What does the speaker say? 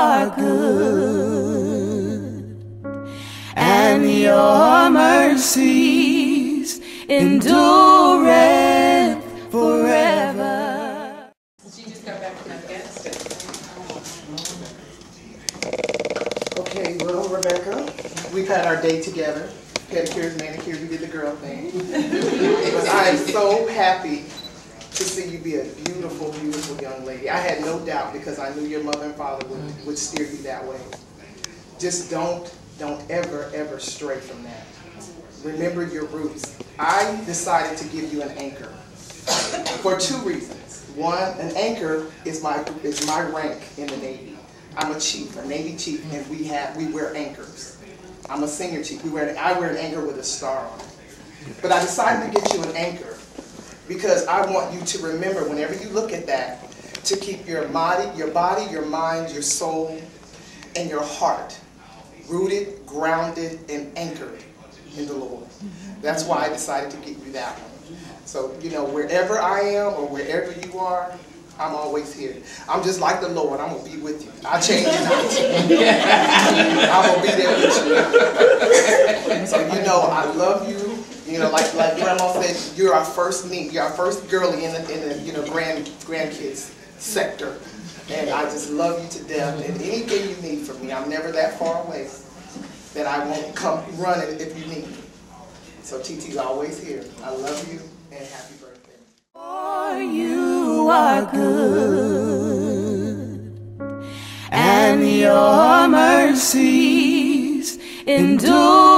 are good, and your mercies endureth forever. She just got back from Afghanistan. Okay, well, Rebecca, we've had our day together. Pedicures, manicures, we did the girl thing. But I am so happy to see you be a beautiful, beautiful young lady. I had no doubt because I knew your mother and father would steer you that way. Just don't ever, ever stray from that. Remember your roots. I decided to give you an anchor for two reasons. One, an anchor is my rank in the Navy. I'm a chief, a Navy chief, and we wear anchors. I'm a senior chief. I wear an anchor with a star on it. But I decided to get you an anchor because I want you to remember whenever you look at that to keep your body, your mind, your soul, and your heart rooted, grounded, and anchored in the Lord. That's why I decided to get you that one. So, you know, wherever I am or wherever you are, I'm always here. I'm just like the Lord. I'm going to be with you. I'll change you not. I'm going to be there with you. So, you know, I love you. You know, like Grandma said, you're our first niece. You're our first girlie in the you know, grandkids sector. And I just love you to death. And anything you need from me, I'm never that far away that I won't come running if you need me. So TT's always here. I love you and happy birthday. For you are good, and your mercies endure